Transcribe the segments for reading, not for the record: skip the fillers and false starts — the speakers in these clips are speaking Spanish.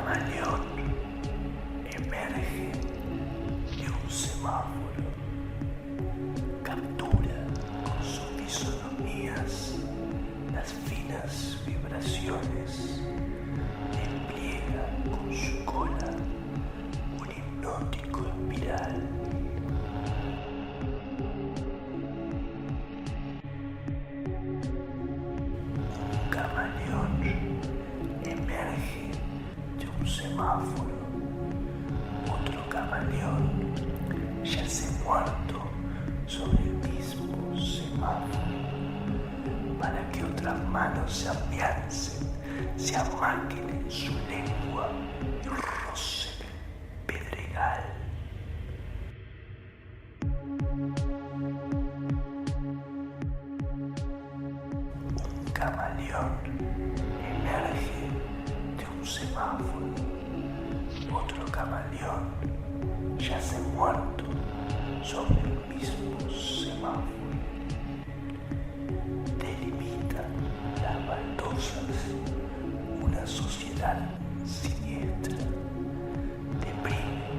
camaleón emerge de un semáforo, captura con sus fisonomías las finas vibraciones, despliega con su cola un hipnótico espiral. Un camaleón emerge de un semáforo. Otro camaleón yace muerto sobre el mismo semáforo, para que otras manos se afiancen, se amaquen en su lengua y rocen el pedregal. Un camaleón emerge de un semáforo. Otro camaleón yace muerto sobre el mismo semáforo. Delimita las baldosas una sociedad siniestra. Deprime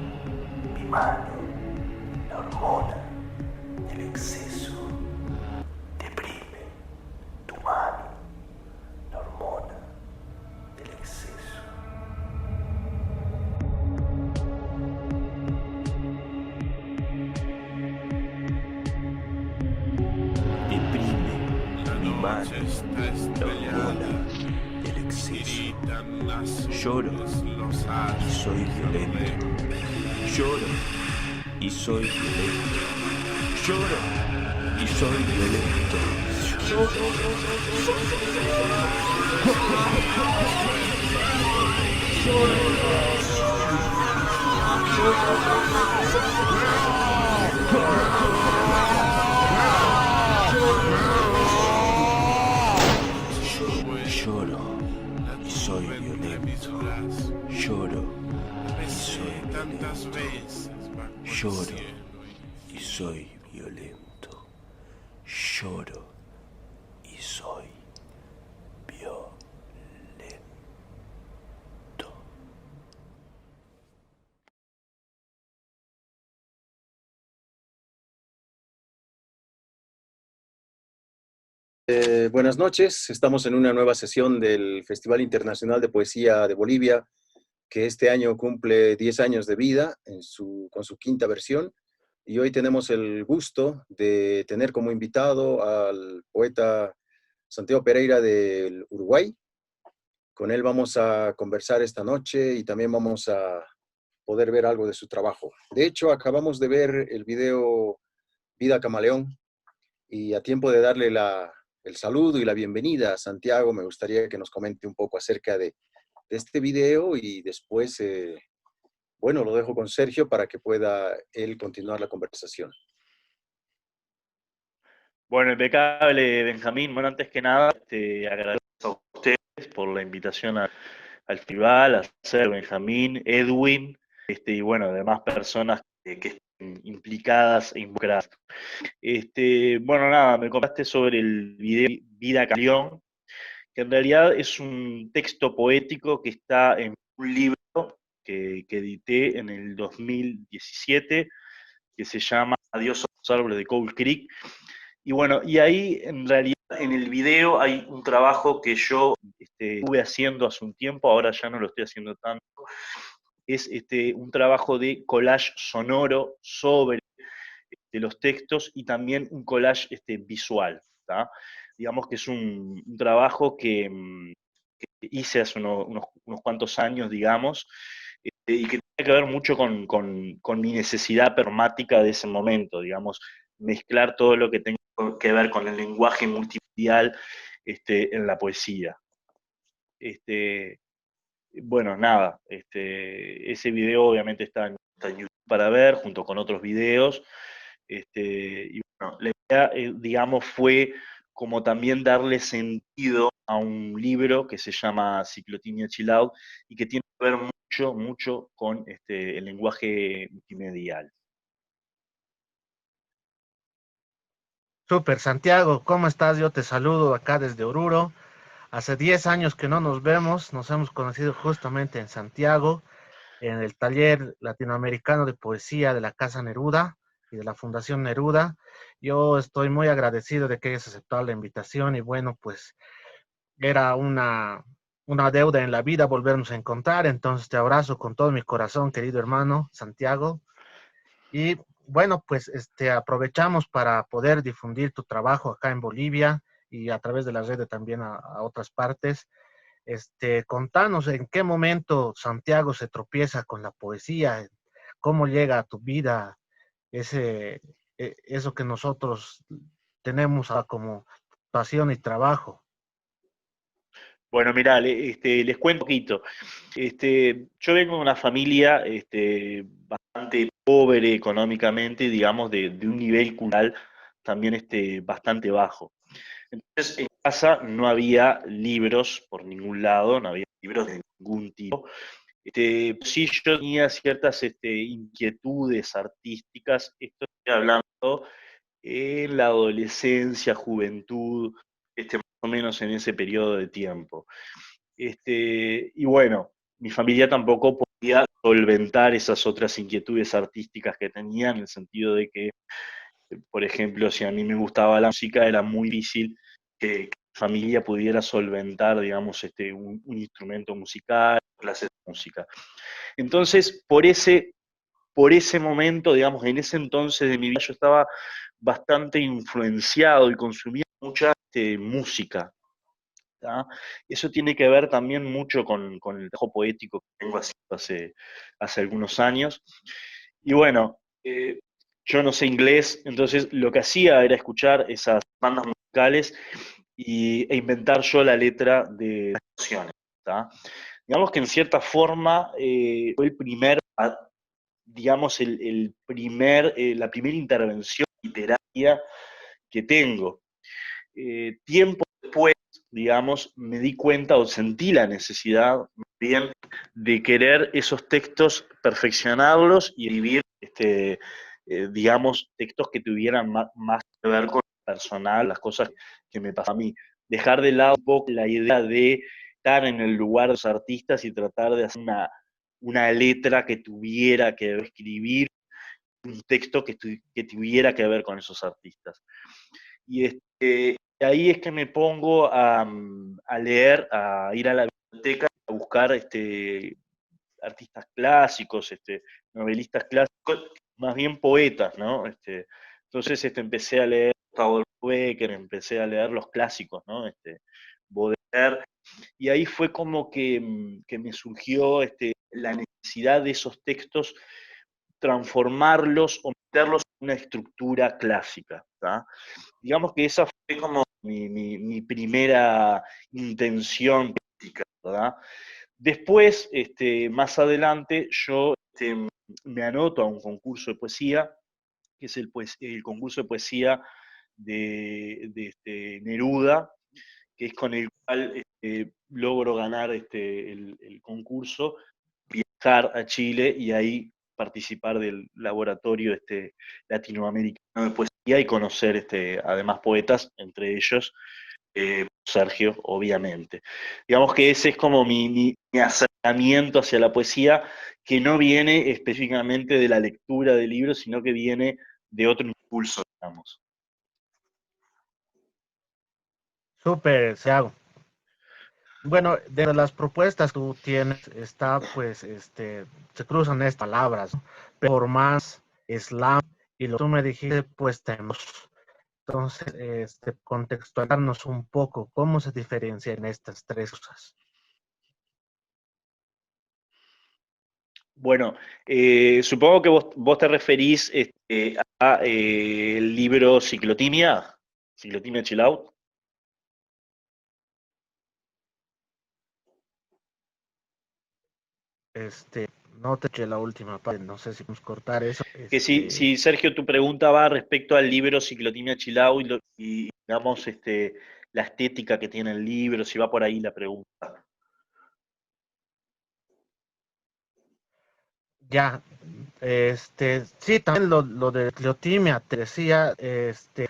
mi mano la hormona del exceso. Deprime tu mano la hormona del exceso. Deprime mi mano la hormona del exceso. Lloro y soy violento. Lloro y soy violento. Lloro y soy violento. Lloro y soy violento. Lloro y soy violento. Lloro y soy violento. Lloro y soy violento. Buenas noches, estamos en una nueva sesión del Festival Internacional de Poesía de Bolivia, que este año cumple 10 años de vida con su quinta versión, y hoy tenemos el gusto de tener como invitado al poeta Santiago Pereira del Uruguay. Con él vamos a conversar esta noche y también vamos a poder ver algo de su trabajo. De hecho, acabamos de ver el video Vida Camaleón, y a tiempo de darle el saludo y la bienvenida a Santiago, me gustaría que nos comente un poco acerca de este video, y después, bueno, lo dejo con Sergio para que pueda él continuar la conversación. Bueno, impecable, Benjamín. Bueno, antes que nada, agradezco a ustedes por la invitación al festival, a ser Benjamín, Edwin, y bueno, demás personas que estén implicadas e involucradas. Bueno, nada, me contaste sobre el video Vida Camaleón, que en realidad es un texto poético que está en un libro que edité en el 2017, que se llama Adiós a los árboles de Cold Creek. Y bueno, y ahí en realidad en el video hay un trabajo que yo estuve haciendo hace un tiempo, ahora ya no lo estoy haciendo tanto. Es un trabajo de collage sonoro sobre los textos y también un collage visual, ¿tá? Digamos que es un trabajo que hice hace unos cuantos años, digamos, y que tiene que ver mucho con mi necesidad permática de ese momento, digamos, mezclar todo lo que tenga que ver con el lenguaje multimedial en la poesía. Bueno, nada, ese video obviamente está en YouTube para ver, junto con otros videos, y bueno, la idea, digamos, fue como también darle sentido a un libro que se llama Ciclotimia Chill Out y que tiene que ver mucho con el lenguaje multimedial. Súper, Santiago, ¿cómo estás? Yo te saludo acá desde Oruro. Hace 10 años que no nos vemos, nos hemos conocido justamente en Santiago, en el taller latinoamericano de poesía de la Casa Neruda y de la Fundación Neruda. Yo estoy muy agradecido de que hayas aceptado la invitación y bueno, pues era una deuda en la vida volvernos a encontrar, entonces te abrazo con todo mi corazón, querido hermano Santiago. Y bueno, pues aprovechamos para poder difundir tu trabajo acá en Bolivia y a través de la red también a otras partes. Contanos en qué momento Santiago se tropieza con la poesía, cómo llega a tu vida eso que nosotros tenemos como pasión y trabajo. Bueno, mirá, les cuento un poquito. Yo vengo de una familia bastante pobre económicamente, digamos, de un nivel cultural también bastante bajo. Entonces, en casa no había libros por ningún lado, no había libros de ningún tipo. Sí, yo tenía ciertas inquietudes artísticas, esto estoy hablando en la adolescencia, juventud, más o menos en ese periodo de tiempo. Y bueno, mi familia tampoco podía solventar esas otras inquietudes artísticas que tenía, en el sentido de que, por ejemplo, si a mí me gustaba la música, era muy difícil que mi familia pudiera solventar, digamos, un instrumento musical, clases de música. Entonces, por ese momento, digamos, en ese entonces de mi vida, yo estaba bastante influenciado y consumía mucha música. ¿Tá? Eso tiene que ver también mucho con el trabajo poético que tengo hace algunos años. Y bueno, yo no sé inglés, entonces lo que hacía era escuchar esas bandas musicales e inventar yo la letra de las canciones. ¿Tá? Digamos que en cierta forma fue el primer, digamos, la primera intervención literaria que tengo. Tiempo después, digamos, me di cuenta o sentí la necesidad bien de querer esos textos perfeccionarlos y escribir, digamos, textos que tuvieran más que ver con lo personal, las cosas que me pasan a mí. Dejar de lado un poco la idea de estar en el lugar de los artistas y tratar de hacer una letra que tuviera que escribir un texto que tuviera que ver con esos artistas. Y ahí es que me pongo a leer, a ir a la biblioteca, a buscar artistas clásicos, novelistas clásicos, más bien poetas, ¿no? Entonces empecé a leer Gustavo Becker, empecé a leer los clásicos, ¿no? Baudelaire, y ahí fue como que me surgió la necesidad de esos textos transformarlos o meterlos en una estructura clásica. ¿Tá? Digamos que esa fue como mi primera intención política, ¿verdad? Después, más adelante, yo me anoto a un concurso de poesía, que es el concurso de poesía de Neruda, que es con el cual logro ganar el concurso, viajar a Chile y ahí participar del laboratorio latinoamericano de poesía y conocer además poetas, entre ellos Sergio, obviamente. Digamos que ese es como mi acercamiento hacia la poesía, que no viene específicamente de la lectura de libros, sino que viene de otro impulso, digamos. Súper, Santiago. Bueno, de las propuestas que tú tienes, pues, se cruzan estas palabras, ¿no? Performance, slam, y lo que tú me dijiste, pues tenemos. Entonces, contextualizarnos un poco, ¿cómo se diferencian estas tres cosas? Bueno, supongo que vos te referís a el libro Ciclotimia, Ciclotimia Chill Out. No te eché la última parte, no sé si podemos cortar eso. Que si Sergio, tu pregunta va respecto al libro Ciclotimia Chill Out y digamos, la estética que tiene el libro, si va por ahí la pregunta. Ya, sí, también lo de ciclotimia, te decía,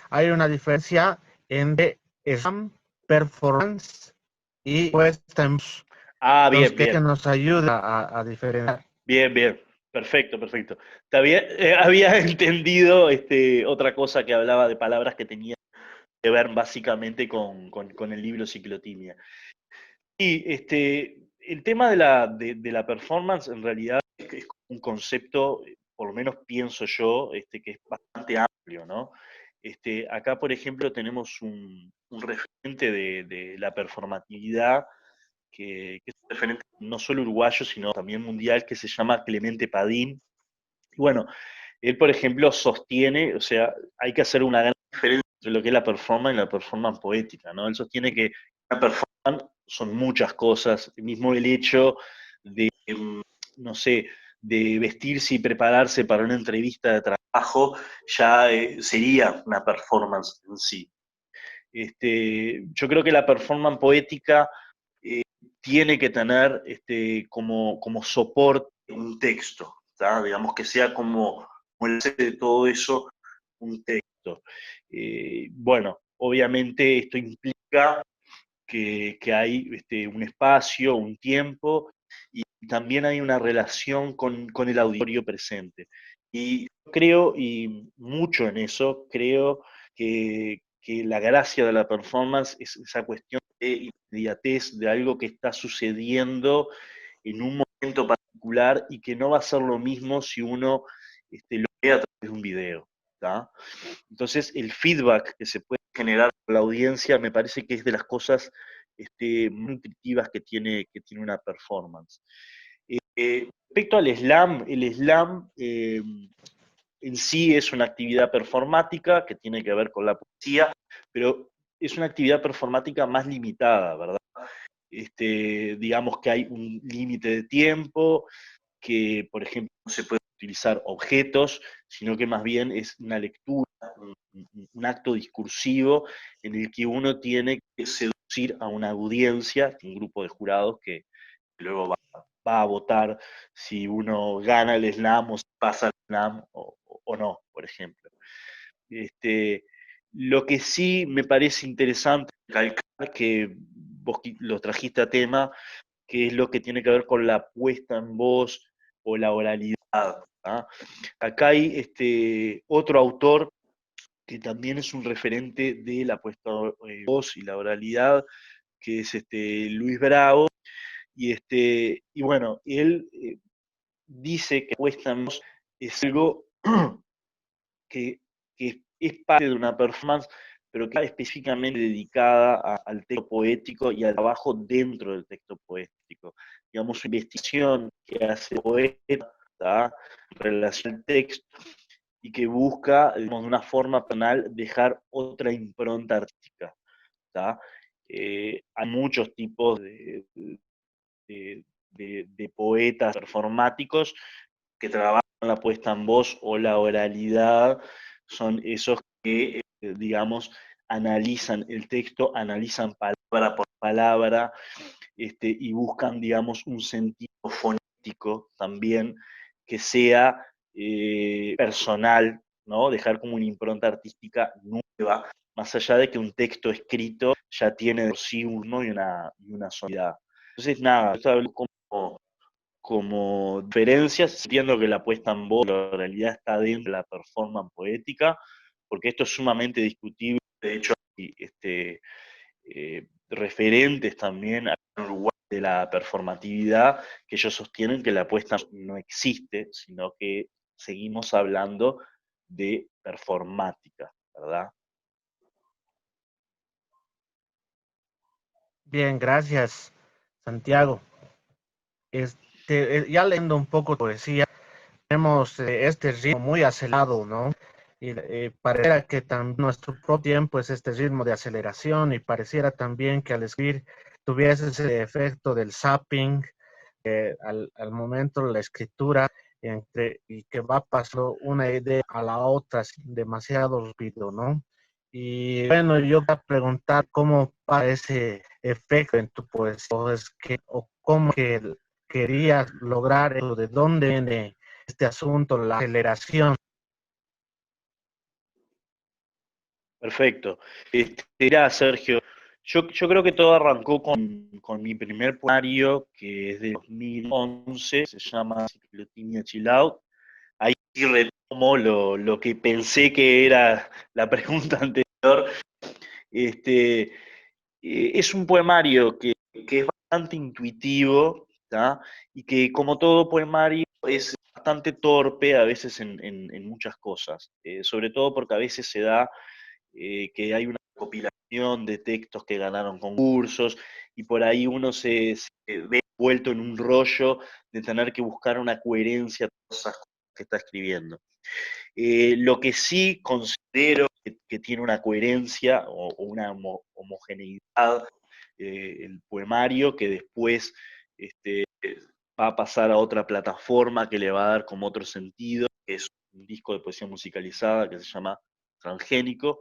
hay una diferencia entre slam, performance y pues Ah, entonces bien, que bien. nos ayuda a diferenciar. Bien, bien. Perfecto, perfecto. Había entendido otra cosa que hablaba de palabras que tenía que ver básicamente con el libro Ciclotimia. Y el tema de la performance en realidad es un concepto, por lo menos pienso yo, que es bastante amplio, ¿no? Acá, por ejemplo, tenemos un referente de la performatividad que es un referente no solo uruguayo, sino también mundial, que se llama Clemente Padín. Y bueno, él, por ejemplo, sostiene, o sea, hay que hacer una gran diferencia entre lo que es la performance y la performance poética, ¿no? Él sostiene que la performance son muchas cosas, mismo el hecho de, no sé, de vestirse y prepararse para una entrevista de trabajo, ya sería una performance en sí. Yo creo que la performance poética eh, tiene que tener como soporte un texto, ¿tá? Digamos que sea como el base de todo eso, un texto. Bueno, obviamente esto implica que hay un espacio, un tiempo, y también hay una relación con el auditorio presente. Y creo, y mucho en eso, creo que la gracia de la performance es esa cuestión de inmediatez, de algo que está sucediendo en un momento particular y que no va a ser lo mismo si uno lo ve a través de un video. ¿Tá? Entonces, el feedback que se puede generar con la audiencia me parece que es de las cosas muy intuitivas que tiene una performance. Respecto al slam, el slam en sí es una actividad performática que tiene que ver con la poesía, pero es una actividad performática más limitada, ¿verdad? Digamos que hay un límite de tiempo, que, por ejemplo, no se puede utilizar objetos, sino que más bien es una lectura, un acto discursivo en el que uno tiene que seducir a una audiencia, un grupo de jurados que luego va a votar si uno gana el slam o si pasa el slam o no, por ejemplo. Lo que sí me parece interesante recalcar, que vos lo trajiste a tema, que es lo que tiene que ver con la puesta en voz o la oralidad. ¿Ah? Acá hay otro autor que también es un referente de la puesta en voz y la oralidad, que es Luis Bravo, y bueno, él dice que la puesta en voz es algo que, que es parte de una performance, pero que está específicamente dedicada al texto poético y al trabajo dentro del texto poético. Digamos, una investigación que hace el poeta, ¿tá? En relación al texto, y que busca, digamos, de una forma penal, dejar otra impronta artística. ¿Tá? Hay muchos tipos de poetas performáticos que trabajan la puesta en voz o la oralidad, son esos que, digamos, analizan el texto, analizan palabra por palabra, y buscan, digamos, un sentido fonético también que sea personal, ¿no? Dejar como una impronta artística nueva, más allá de que un texto escrito ya tiene de por sí uno y una sonoridad. Entonces, nada, esto hablo como diferencias, entiendo que la puesta en voz, la realidad está dentro de la performance poética, porque esto es sumamente discutible. De hecho, hay referentes también acá en Uruguay de la performatividad, que ellos sostienen que la puesta en voz no existe, sino que seguimos hablando de performática, ¿verdad? Bien, gracias, Santiago. Ya leyendo un poco de poesía, tenemos este ritmo muy acelerado, ¿no? Y pareciera que también nuestro propio tiempo es este ritmo de aceleración y pareciera también que al escribir tuviese ese efecto del zapping al momento de la escritura y que va pasando una idea a la otra demasiado rápido, ¿no? Y bueno, yo voy a preguntar cómo pasa ese efecto en tu poesía, o cómo que querías lograr eso, de dónde viene este asunto, la aceleración. Perfecto. Será, Sergio, Yo creo que todo arrancó con mi primer poemario, que es de 2011, se llama Ciclotimia Chill Out. Ahí sí retomo lo que pensé que era la pregunta anterior. Este, es un poemario que es bastante intuitivo, ¿tá? Y que como todo poemario es bastante torpe a veces en muchas cosas, sobre todo porque a veces se da que hay una recopilación de textos que ganaron concursos y por ahí uno se ve envuelto en un rollo de tener que buscar una coherencia a todas esas cosas que está escribiendo. Lo que sí considero que tiene una coherencia o una homogeneidad, el poemario, que después este, va a pasar a otra plataforma que le va a dar como otro sentido, que es un disco de poesía musicalizada que se llama Transgénico,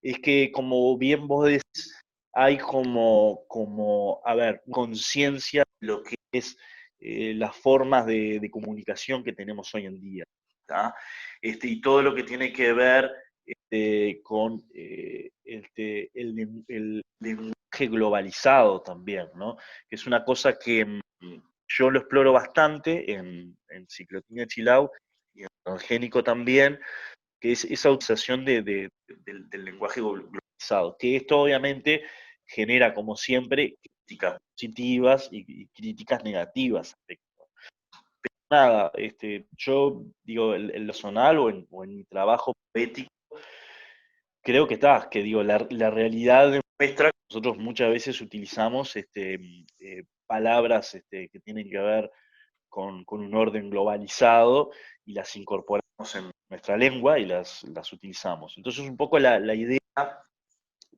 es que como bien vos decís, hay a ver, conciencia de lo que es las formas de comunicación que tenemos hoy en día, ¿tá? Y todo lo que tiene que ver con el lenguaje globalizado también, ¿no? Que es una cosa que yo lo exploro bastante en Ciclotimia Chilau y en Transgénico también, que es esa utilización del lenguaje globalizado, que esto obviamente genera, como siempre, críticas positivas y críticas negativas. Pero nada, yo digo, en lo personal o en mi trabajo poético, creo que está, que digo, la realidad demuestra que nosotros muchas veces utilizamos palabras que tienen que ver con un orden globalizado y las incorporamos en nuestra lengua y las utilizamos. Entonces, un poco la idea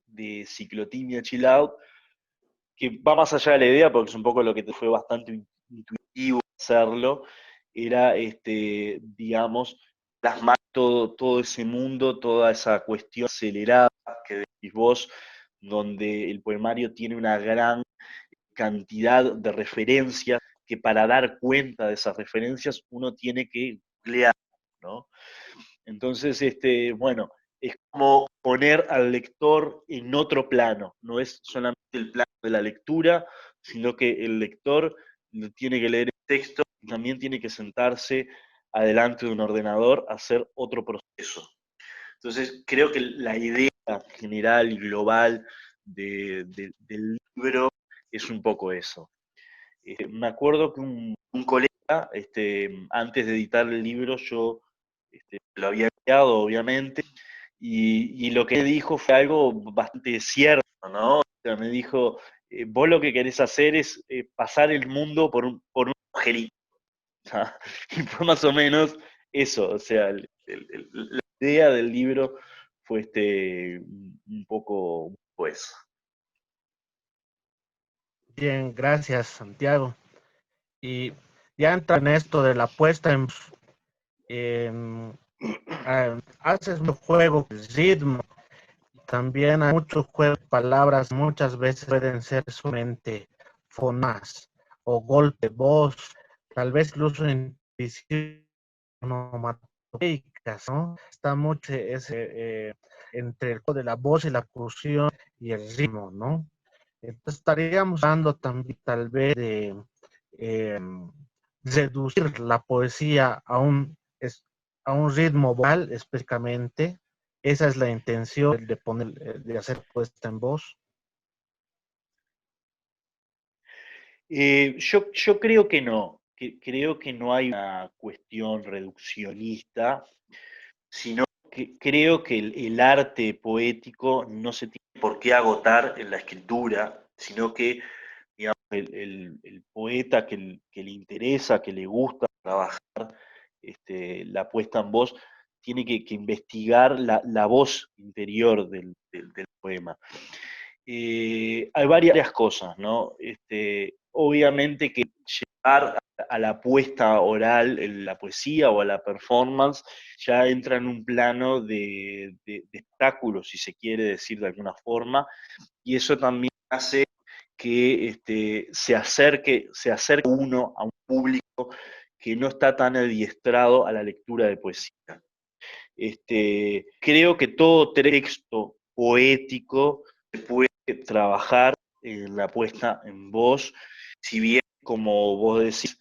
de Ciclotimia Chill Out, que va más allá de la idea, porque es un poco lo que te fue bastante intuitivo hacerlo, era, digamos, plasmar todo ese mundo, toda esa cuestión acelerada que decís vos, donde el poemario tiene una gran cantidad de referencias que para dar cuenta de esas referencias uno tiene que googlear, ¿no? Entonces, bueno, es como poner al lector en otro plano, no es solamente el plano de la lectura, sino que el lector tiene que leer el texto y también tiene que sentarse adelante de un ordenador a hacer otro proceso. Entonces, creo que la idea general y global del libro es un poco eso. Me acuerdo que un colega, antes de editar el libro, yo lo había enviado, obviamente, y lo que dijo fue algo bastante cierto, ¿no? O sea, me dijo, vos lo que querés hacer es pasar el mundo por un agujerito. ¿Ah? Y fue más o menos eso, o sea, la idea del libro fue un poco eso. Bien, gracias, Santiago. Y ya entra en esto de la puesta en haces un juego de ritmo, también hay muchos juegos de palabras, muchas veces pueden ser solamente fonemas o golpe de voz, tal vez incluso en onomatopéicas, ¿no? Está mucho entre el juego de la voz y la oclusión y el ritmo, ¿no? Entonces estaríamos hablando también tal vez de eh, reducir la poesía a un ritmo vocal específicamente. Esa es la intención de poner, de hacer puesta en voz. Yo creo que no, creo que no hay una cuestión reduccionista, sino que creo que el arte poético no se tiene por qué agotar en la escritura, sino que digamos, el poeta que le interesa, que le gusta trabajar la puesta en voz, tiene que investigar la voz interior del poema. Hay varias cosas, ¿no? Obviamente que llevar a la puesta oral, en la poesía o a la performance, ya entra en un plano de espectáculo, si se quiere decir de alguna forma, y eso también hace que se acerque uno a un público que no está tan adiestrado a la lectura de poesía. Creo que todo texto poético se puede trabajar en la puesta en voz, si bien, como vos decís,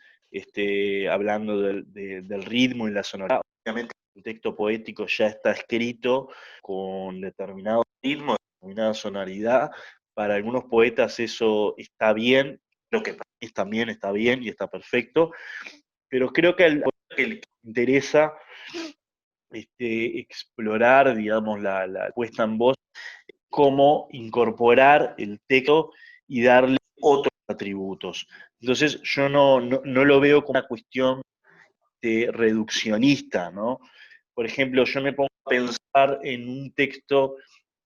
hablando del ritmo y la sonoridad, obviamente un texto poético ya está escrito con determinado ritmo, determinada sonoridad. Para algunos poetas eso está bien, lo que para mí también está bien y está perfecto, pero creo que al poeta que le interesa explorar, digamos, la puesta en voz, cómo incorporar el texto y darle otros atributos. Entonces yo no lo veo como una cuestión reduccionista, ¿no? Por ejemplo, yo me pongo a pensar en un texto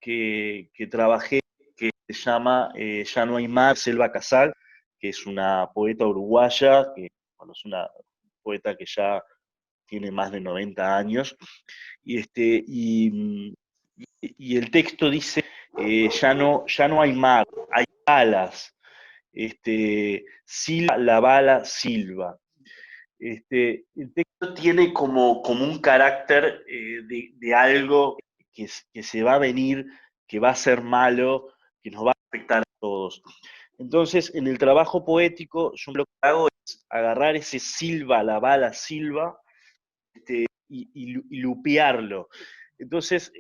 que trabajé que se llama Ya no hay mar, Selva Casal, que es una poeta uruguaya, que bueno, es una poeta que ya tiene más de 90 años, y el texto dice, ya no hay mar, hay balas, silba la bala, silba. El texto tiene como un carácter de algo que se va a venir, que va a ser malo, que nos va a afectar a todos. Entonces, en el trabajo poético, yo lo que hago es agarrar ese silba, la bala, silba, y lupearlo. Entonces,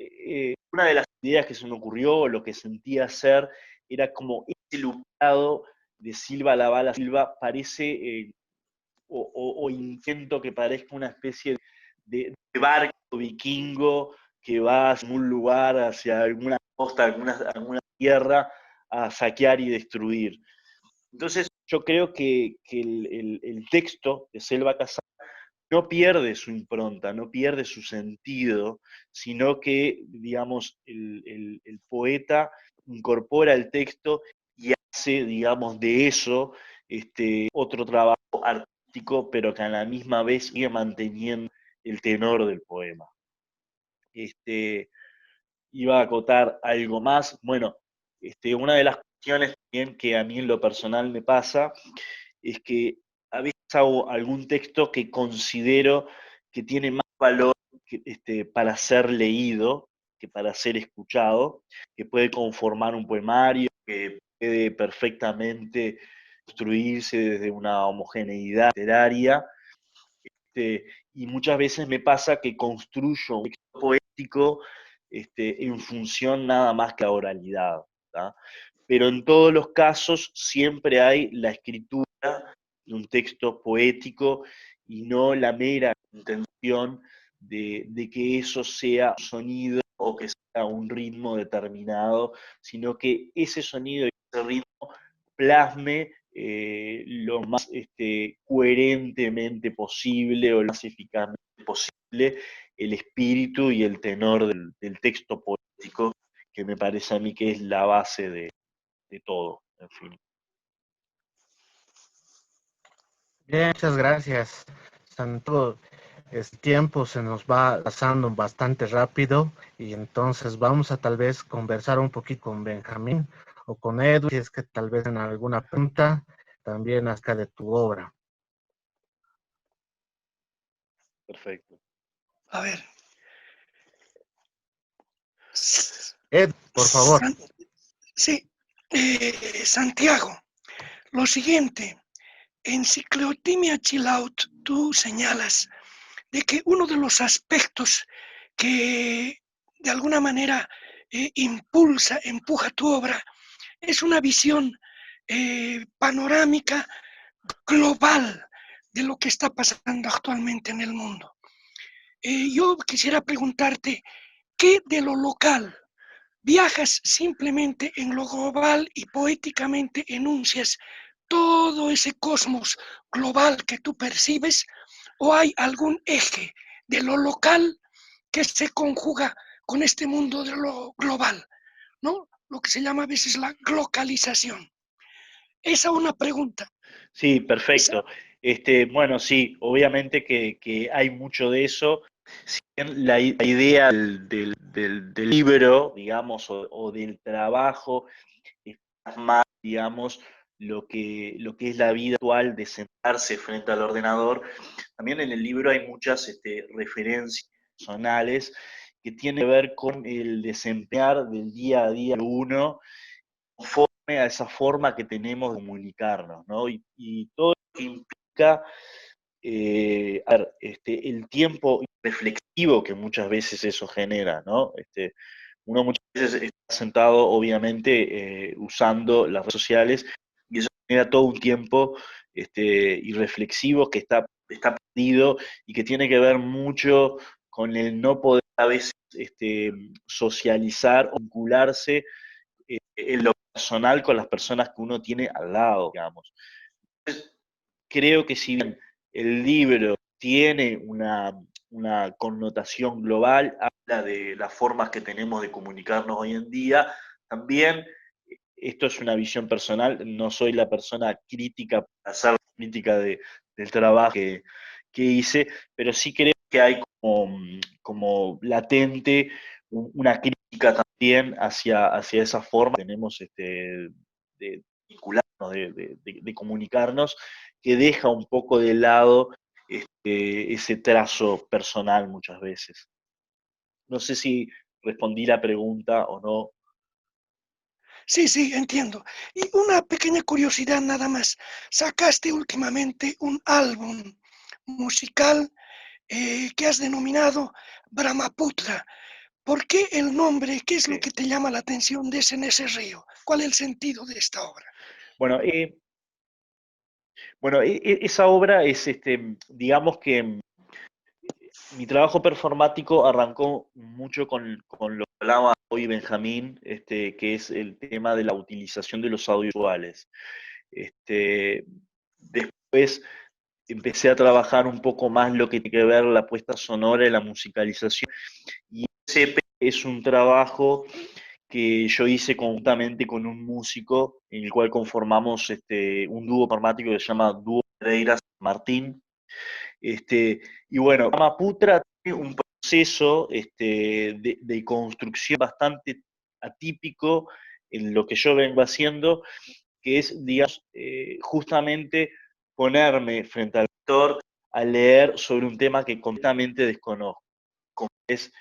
una de las ideas que se me ocurrió, lo que sentía hacer, era como ese lupeado de silba, la bala, silba, parece o intento que parezca una especie de barco vikingo que va hacia un lugar, hacia alguna costa, alguna tierra, a saquear y destruir. Entonces, yo creo que el texto de Selva Casal no pierde su impronta, no pierde su sentido, sino que, digamos, el poeta incorpora el texto y hace, digamos, de eso otro trabajo artístico, pero que a la misma vez sigue manteniendo el tenor del poema. Iba a acotar algo más. Bueno, una de las cuestiones también que a mí en lo personal me pasa es que a veces hago algún texto que considero que tiene más valor para ser leído que para ser escuchado, que puede conformar un poemario, que puede perfectamente construirse desde una homogeneidad literaria, y muchas veces me pasa que construyo un texto poético en función nada más que la oralidad, ¿tá? Pero en todos los casos siempre hay la escritura de un texto poético y no la mera intención de que eso sea un sonido o que sea un ritmo determinado, sino que ese sonido y ese ritmo plasme lo más coherentemente posible o lo más eficazmente posible el espíritu y el tenor del texto poético, que me parece a mí que es la base de todo, en fin. Bien, muchas gracias, Santo. El tiempo se nos va pasando bastante rápido y entonces vamos a tal vez conversar un poquito con Benjamín o con Edu, si es que tal vez en alguna pregunta también acerca de tu obra. Perfecto. A ver. Ed, por favor. Sí, Santiago, lo siguiente, en Ciclotimia Chill Out tú señalas de que uno de los aspectos que de alguna manera empuja tu obra, es una visión panorámica global de lo que está pasando actualmente en el mundo. Yo quisiera preguntarte, ¿qué de lo local viajas simplemente en lo global y poéticamente enuncias todo ese cosmos global que tú percibes, o hay algún eje de lo local que se conjuga con este mundo de lo global, ¿no? Lo que se llama a veces la globalización. Esa es una pregunta. Sí, perfecto. Bueno, sí, obviamente que hay mucho de eso. Si bien la idea del libro, digamos, o del trabajo, es más, digamos, lo que es la vida actual de sentarse frente al ordenador, también en el libro hay muchas referencias personales que tienen que ver con el desempeñar del día a día de uno, conforme a esa forma que tenemos de comunicarnos, ¿no? Y todo lo que implica el tiempo reflexivo que muchas veces eso genera, ¿no? Uno muchas veces está sentado, obviamente, usando las redes sociales, y eso genera todo un tiempo irreflexivo que está perdido y que tiene que ver mucho con el no poder a veces socializar o vincularse en lo personal con las personas que uno tiene al lado, digamos. Entonces, creo que si bien el libro tiene una connotación global, habla de las formas que tenemos de comunicarnos hoy en día, también esto es una visión personal, no soy la persona crítica para hacer la crítica del trabajo que hice, pero sí creo que hay como latente una crítica también hacia esa forma que tenemos de vincularnos, de comunicarnos, que deja un poco de lado ese trazo personal muchas veces. No sé si respondí la pregunta o no. Sí, sí, entiendo. Y una pequeña curiosidad nada más. Sacaste últimamente un álbum musical que has denominado Brahmaputra. ¿Por qué el nombre? ¿Qué es lo Sí. que te llama la atención de en ese río? ¿Cuál es el sentido de esta obra? Bueno, esa obra es, digamos que mi trabajo performático arrancó mucho con lo que hablaba hoy Benjamín, que es el tema de la utilización de los audiovisuales. Después empecé a trabajar un poco más lo que tiene que ver la puesta sonora y la musicalización. Y ese EP es un trabajo que yo hice conjuntamente con un músico, en el cual conformamos un dúo performático que se llama Dúo Pereira Martín. Y bueno, Brahmaputra tiene un proceso de construcción bastante atípico en lo que yo vengo haciendo, que es, digamos, justamente ponerme frente al lector a leer sobre un tema que completamente desconozco, como es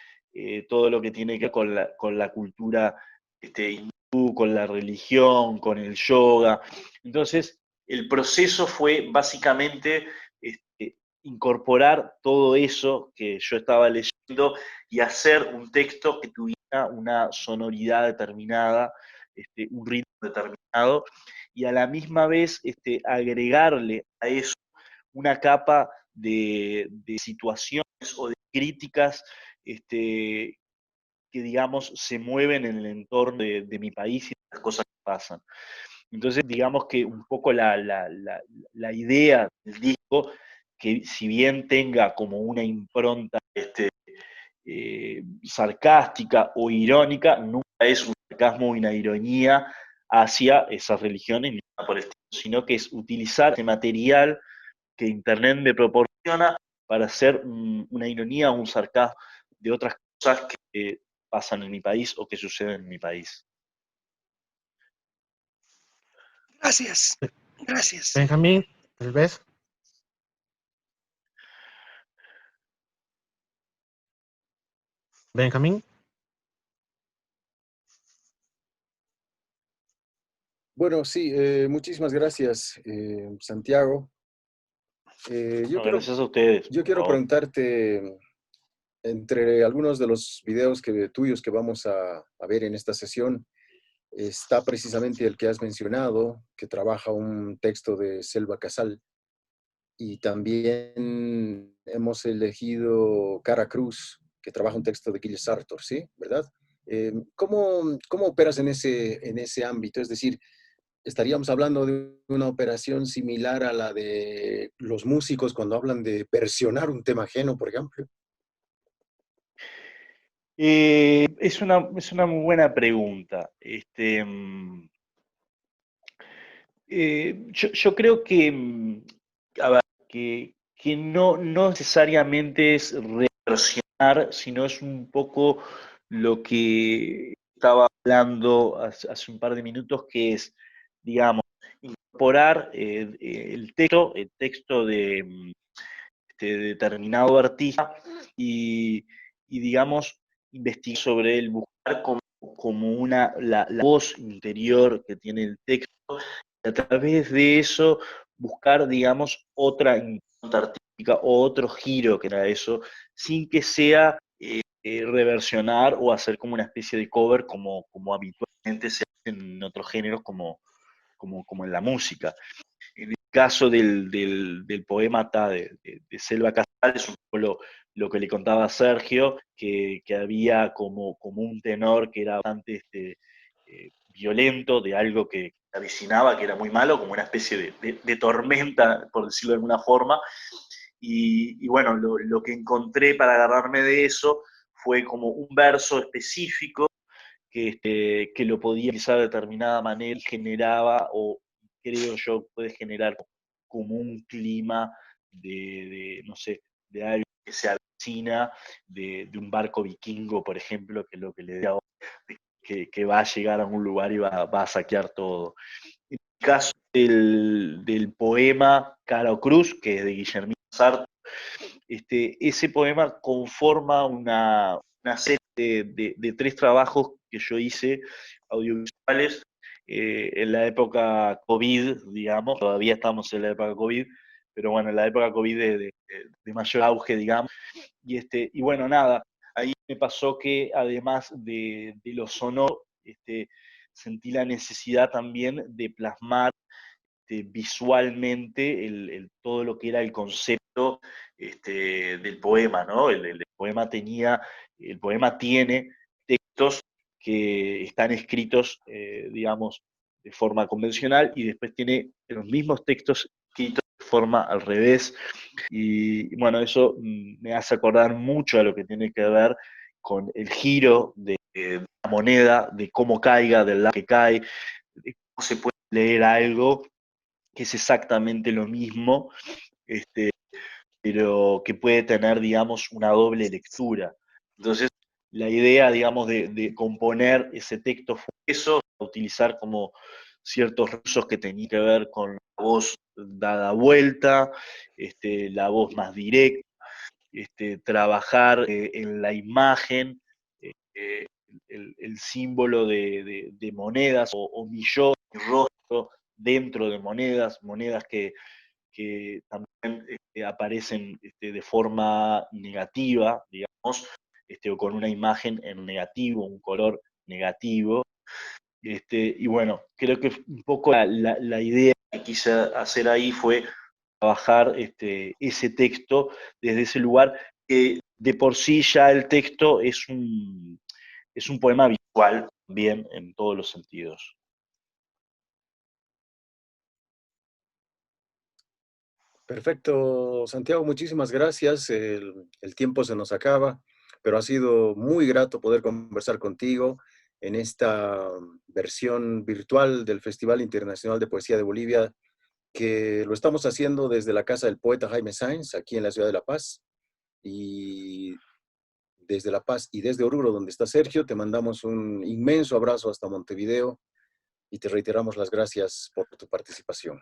todo lo que tiene que ver con la cultura hindú, con la religión, con el yoga. Entonces, el proceso fue básicamente incorporar todo eso que yo estaba leyendo y hacer un texto que tuviera una sonoridad determinada, un ritmo determinado, y a la misma vez agregarle a eso una capa de situaciones o de críticas que, digamos, se mueven en el entorno de mi país y de las cosas que pasan. Entonces, digamos que un poco la idea del disco, que si bien tenga como una impronta sarcástica o irónica, nunca es un sarcasmo o una ironía hacia esas religiones ni nada por el estilo, sino que es utilizar ese material que Internet me proporciona para hacer una ironía o un sarcasmo de otras cosas que pasan en mi país o que suceden en mi país. Gracias, gracias. Benjamín, tal vez. Benjamín. Bueno, sí, muchísimas gracias, Santiago. No, gracias a ustedes, Yo por quiero favor. preguntarte, entre algunos de los videos tuyos que vamos a ver en esta sesión, está precisamente el que has mencionado, que trabaja un texto de Selva Casal, y también hemos elegido Cara Cruz, que trabaja un texto de Gilles Sartor, ¿sí? ¿Verdad? ¿Cómo operas en ese ámbito? Es decir, estaríamos hablando de una operación similar a la de los músicos cuando hablan de versionar un tema ajeno, por ejemplo. Es una muy buena pregunta. Yo creo que, a ver, que no necesariamente es reversionar, sino es un poco lo que estaba hablando hace un par de minutos, que es, digamos, incorporar el texto de determinado artista y, digamos, investigar sobre él, buscar como la voz interior que tiene el texto, y a través de eso buscar, digamos, otra impronta artística o otro giro que era eso, sin que sea reversionar o hacer como una especie de cover como habitualmente se hace en otros géneros como en la música. En el caso del poema de Selva Casal, es un poco lo que le contaba a Sergio, que había como un tenor que era bastante violento, de algo que avecinaba, que era muy malo, como una especie de tormenta, por decirlo de alguna forma. Y bueno, lo que encontré para agarrarme de eso fue como un verso específico que lo podía utilizar de determinada manera y generaba, o creo yo, puede generar como un clima no sé, de algo que se avecina, de un barco vikingo, por ejemplo, que es lo que le decía, que va a llegar a un lugar y va a saquear todo. En el caso del poema Cara Cruz, que es de Guillermina Sarto, ese poema conforma una serie de 3 trabajos que yo hice audiovisuales en la época COVID, digamos, todavía estamos en la época COVID, pero bueno, en la época COVID de mayor auge, digamos, y bueno, nada, ahí me pasó que además de lo sonoro, sentí la necesidad también de plasmar visualmente todo lo que era el concepto del poema, ¿no? El poema tiene textos que están escritos, digamos, de forma convencional, y después tiene los mismos textos escritos de forma al revés. Y bueno, eso me hace acordar mucho a lo que tiene que ver con el giro de la moneda, de cómo caiga, del lado que cae, de cómo se puede leer algo que es exactamente lo mismo, pero que puede tener, digamos, una doble lectura. Entonces, la idea, digamos, de componer ese texto fue eso, utilizar como ciertos recursos que tenían que ver con la voz dada vuelta, la voz más directa, trabajar en la imagen, el símbolo de monedas o millón, rostro dentro de monedas que también aparecen de forma negativa, digamos, o con una imagen en negativo, un color negativo. Y bueno, creo que un poco la idea que quise hacer ahí fue trabajar ese texto desde ese lugar, que de por sí ya el texto es un poema visual también en todos los sentidos. Perfecto, Santiago, muchísimas gracias. El tiempo se nos acaba, pero ha sido muy grato poder conversar contigo en esta versión virtual del Festival Internacional de Poesía de Bolivia, que lo estamos haciendo desde la casa del poeta Jaime Sáenz, aquí en la ciudad de La Paz. Y desde La Paz y desde Oruro, donde está Sergio, te mandamos un inmenso abrazo hasta Montevideo y te reiteramos las gracias por tu participación.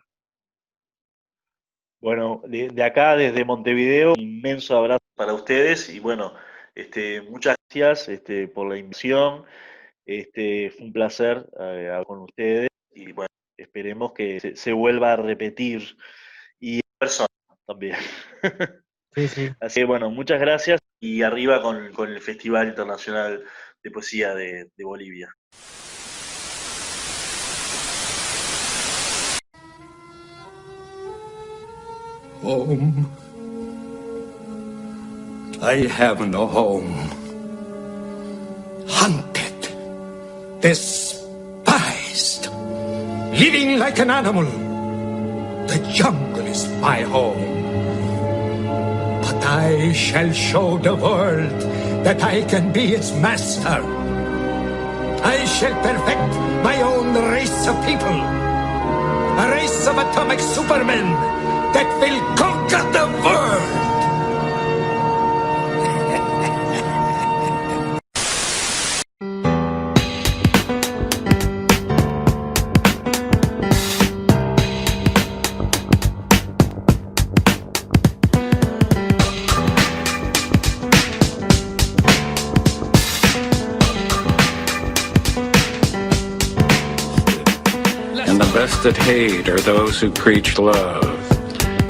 Bueno, de acá, desde Montevideo, un inmenso abrazo para ustedes y bueno, muchas gracias por la invitación. Fue un placer hablar con ustedes y bueno, esperemos que se vuelva a repetir y en persona también. Sí, sí. Así que bueno, muchas gracias y arriba con el Festival Internacional de Poesía de Bolivia. Home. I have no home. Hunted, despised, living like an animal. The jungle is my home. But I shall show the world that I can be its master. I shall perfect my own race of people. A race of atomic supermen that will conquer the world! that hate are those who preach love,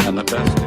and the best.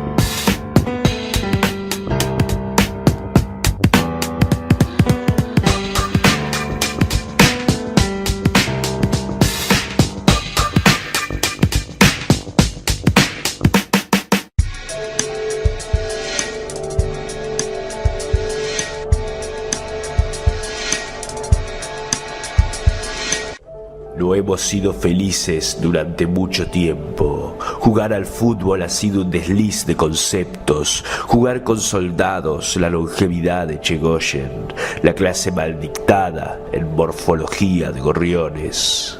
No hemos sido felices durante mucho tiempo. Jugar al fútbol ha sido un desliz de conceptos. Jugar con soldados, la longevidad de Chegoyen, la clase mal dictada en morfología de gorriones.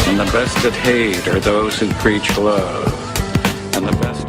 And the best that hate are those who preach love, and the best.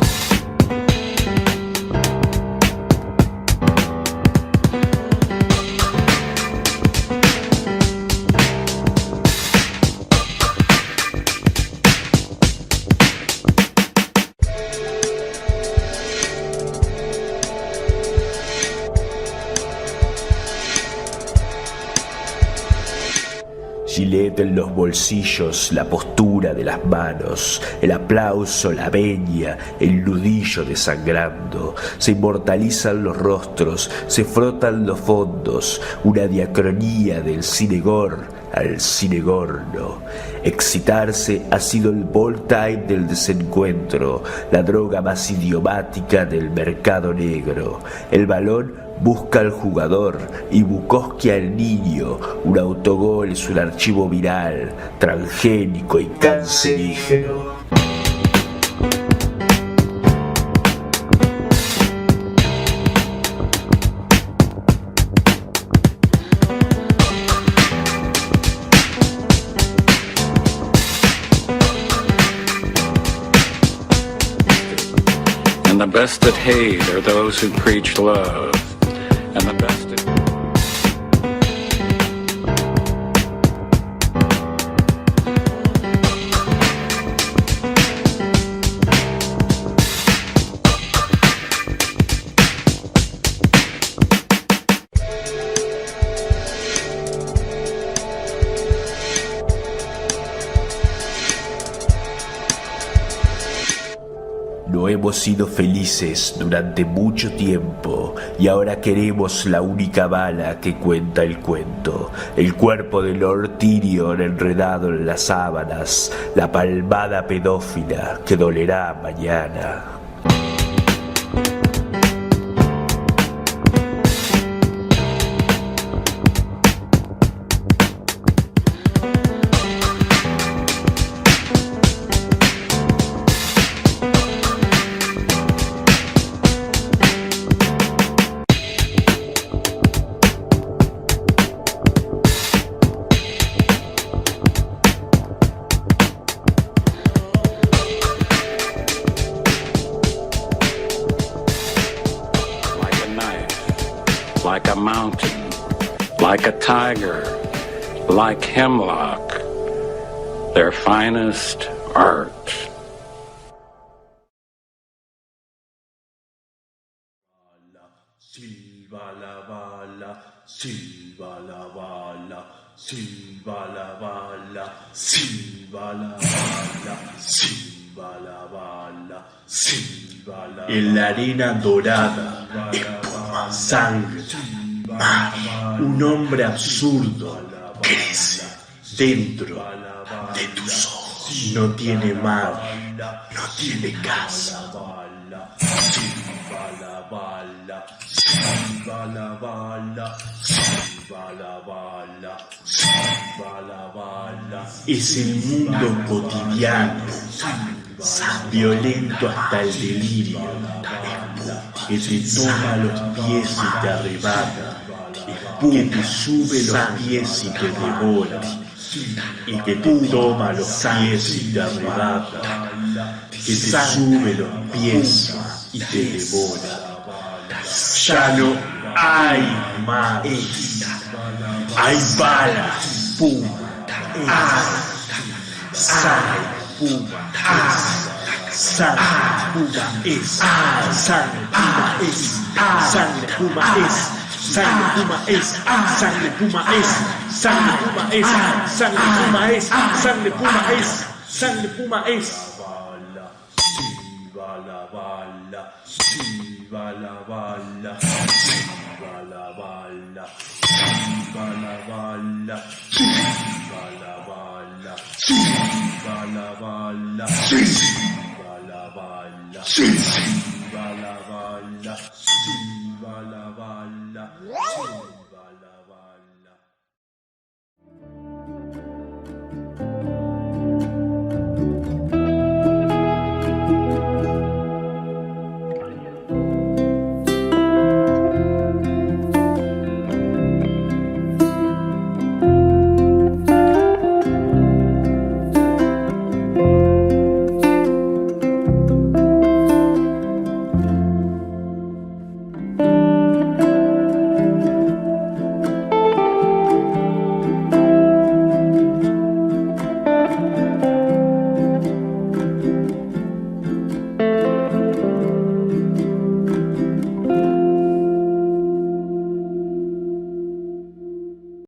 Gilet en los bolsillos, la postura de las manos, el aplauso, la veña, el nudillo desangrando. Se inmortalizan los rostros, se frotan los fondos, una diacronía del cinegor al cinegorno. Excitarse ha sido el ball time del desencuentro, la droga más idiomática del mercado negro. El balón busca al jugador y Bukowski al niño. Un autogol es un archivo viral, transgénico y cancerígeno. And the best that hate are those who preach love, and the best that... No hemos sido felices durante mucho tiempo y ahora queremos la única bala que cuenta el cuento. El cuerpo de Lord Tyrion enredado en las sábanas, la palmada pedófila que dolerá mañana. Like a mountain, like a tiger, like hemlock, their finest art. Silva la bala, silva la bala, silva la bala, silva la bala, silva la bala, silva la bala. En la arena dorada, sangre, mar, un hombre absurdo crece dentro de tus ojos. No tiene mar, no tiene casa. Silva la bala, silva la bala, silva la bala, silva la bala. Es el mundo cotidiano, violento hasta el delirio, que te toma los pies y te arrebata, que te sube los pies y te devora, y que te toma los pies y te arrebata, que te sube los pies y te devora. Ya no hay más, hay balas, pum, Sangre Puma es. Bala bala,